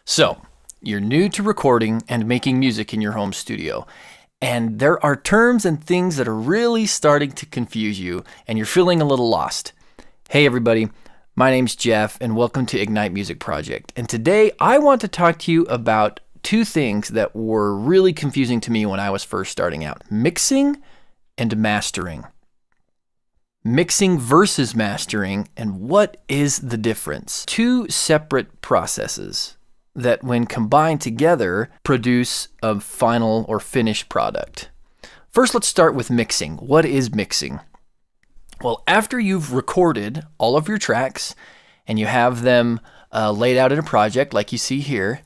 So, you're new to recording and making music in your home studio, and there are terms and things that are really starting to confuse you, and you're feeling a little lost. Hey everybody, my name's Jeff, and welcome to Ignite Music Project. And today I want to talk to you about two things that were really confusing to me when I was first starting out: mixing and mastering. Mixing versus mastering, and what is the difference? Two separate processes that when combined together produce a final or finished product. First, let's start with mixing. What is mixing? Well, after you've recorded all of your tracks and you have them laid out in a project like you see here,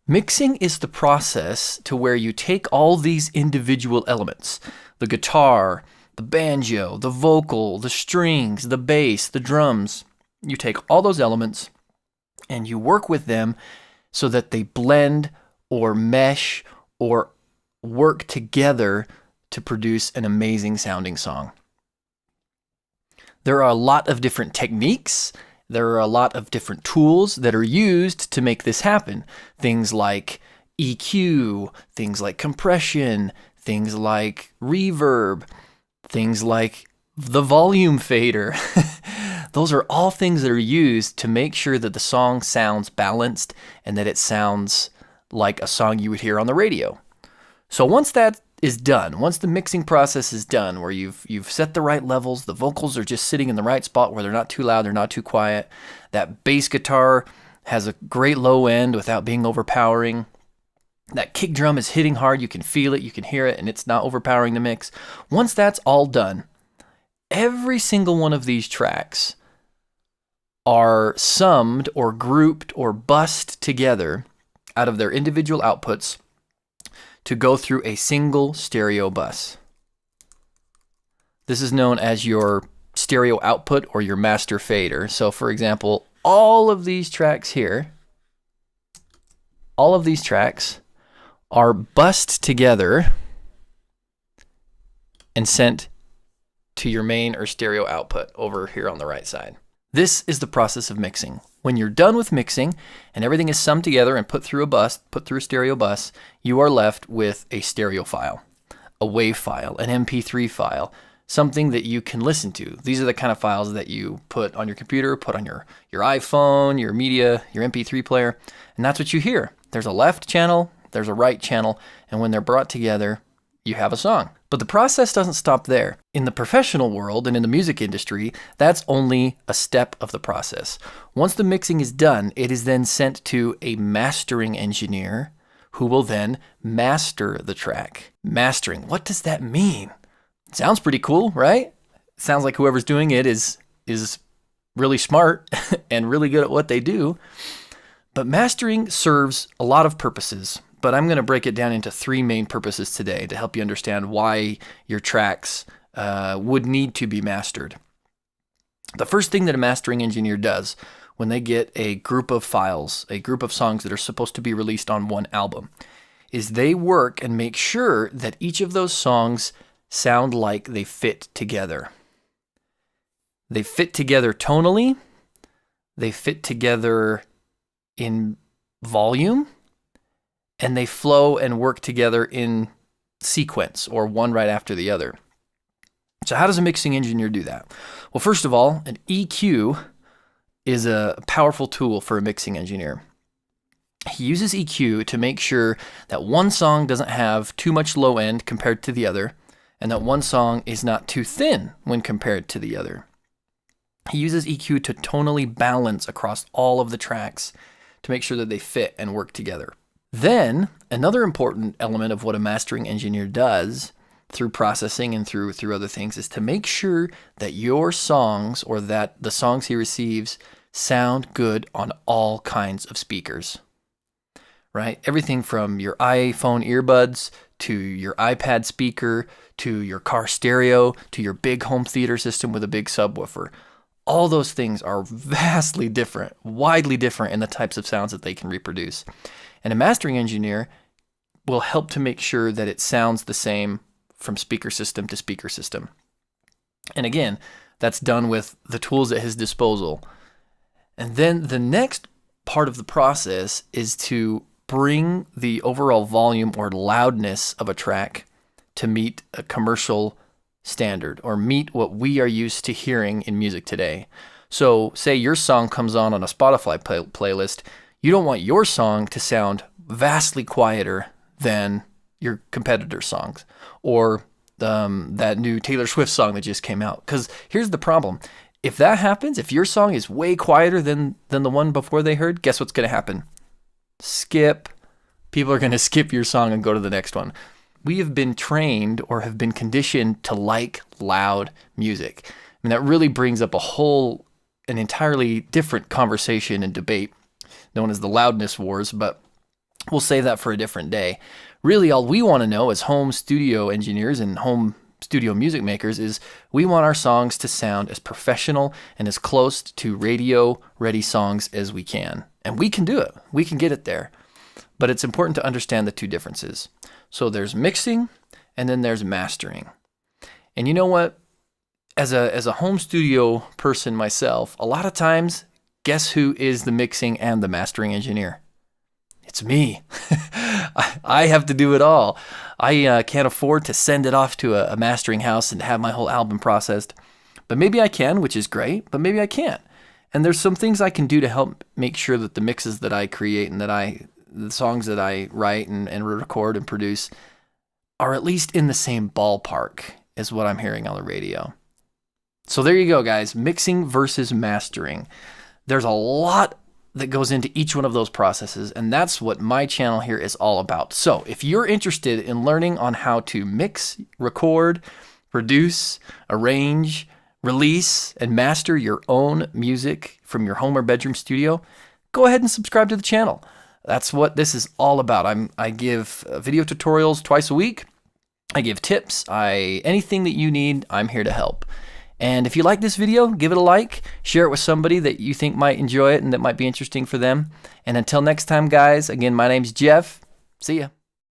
mixing is the process to where you take all these individual elements, the guitar, the banjo, the vocal, the strings, the bass, the drums. You take all those elements and you work with them so that they blend or mesh or work together to produce an amazing sounding song. There are a lot of different techniques. There are a lot of different tools that are used to make this happen. Things like EQ, things like compression, things like reverb, things like the volume fader. Those are all things that are used to make sure that the song sounds balanced and that it sounds like a song you would hear on the radio. So once that is done, once the mixing process is done, where you've set the right levels, the vocals are just sitting in the right spot where they're not too loud, they're not too quiet, that bass guitar has a great low end without being overpowering, that kick drum is hitting hard, you can feel it, you can hear it, and it's not overpowering the mix. Once that's all done, every single one of these tracks are summed or grouped or bussed together out of their individual outputs to go through a single stereo bus. This is known as your stereo output or your master fader. So for example, all of these tracks here, all of these tracks are bussed together and sent to your main or stereo output over here on the right side. This is the process of mixing. When you're done with mixing and everything is summed together and put through a stereo bus, you are left with a stereo file, a WAV file, an MP3 file, something that you can listen to. These are the kind of files that you put on your computer, put on your iPhone, your media, your MP3 player, and that's what you hear. There's a left channel, there's a right channel, and when they're brought together, you have a song. But the process doesn't stop there. In the professional world and in the music industry, that's only a step of the process. Once the mixing is done, it is then sent to a mastering engineer who will then master the track. Mastering, what does that mean? Sounds pretty cool, right? Sounds like whoever's doing it is really smart and really good at what they do. But mastering serves a lot of purposes. But I'm going to break it down into three main purposes today to help you understand why your tracks would need to be mastered. The first thing that a mastering engineer does when they get a group of files, a group of songs that are supposed to be released on one album, is they work and make sure that each of those songs sound like they fit together. They fit together tonally, they fit together in volume, and they flow and work together in sequence or one right after the other. So how does a mixing engineer do that? Well, first of all, an EQ is a powerful tool for a mixing engineer. He uses EQ to make sure that one song doesn't have too much low end compared to the other, and that one song is not too thin when compared to the other. He uses EQ to tonally balance across all of the tracks to make sure that they fit and work together. Then, another important element of what a mastering engineer does through processing and through other things is to make sure that your songs or that the songs he receives sound good on all kinds of speakers, right? Everything from your iPhone earbuds to your iPad speaker to your car stereo to your big home theater system with a big subwoofer. All those things are vastly different, widely different in the types of sounds that they can reproduce. And a mastering engineer will help to make sure that it sounds the same from speaker system to speaker system. And again, that's done with the tools at his disposal. And then the next part of the process is to bring the overall volume or loudness of a track to meet a commercial standard or meet what we are used to hearing in music today. So say your song comes on a Spotify playlist, you don't want your song to sound vastly quieter than your competitor's songs or that new Taylor Swift song that just came out. Because here's the problem. If that happens, if your song is way quieter than the one before they heard, guess what's going to happen? Skip. People are going to skip your song and go to the next one. We have been trained or have been conditioned to like loud music. I mean, that really brings up an entirely different conversation and debate known as the Loudness Wars, but we'll save that for a different day. Really, all we want to know as home studio engineers and home studio music makers is we want our songs to sound as professional and as close to radio-ready songs as we can. And we can do it. We can get it there. But it's important to understand the two differences. So there's mixing and then there's mastering. And you know what? As a home studio person myself, a lot of times, guess who is the mixing and the mastering engineer? It's me. I have to do it all. I can't afford to send it off to a mastering house and have my whole album processed. But maybe I can, which is great, but maybe I can't. And there's some things I can do to help make sure that the mixes that I create and the songs that I write and record and produce are at least in the same ballpark as what I'm hearing on the radio. So there you go, guys. Mixing versus mastering. There's a lot that goes into each one of those processes, and that's what my channel here is all about. So if you're interested in learning on how to mix, record, produce, arrange, release, and master your own music from your home or bedroom studio, go ahead and subscribe to the channel. That's what this is all about. I give video tutorials twice a week. I give tips. Anything that you need, I'm here to help. And if you like this video, give it a like, share it with somebody that you think might enjoy it and that might be interesting for them. And until next time, guys, again, my name's Jeff. See ya.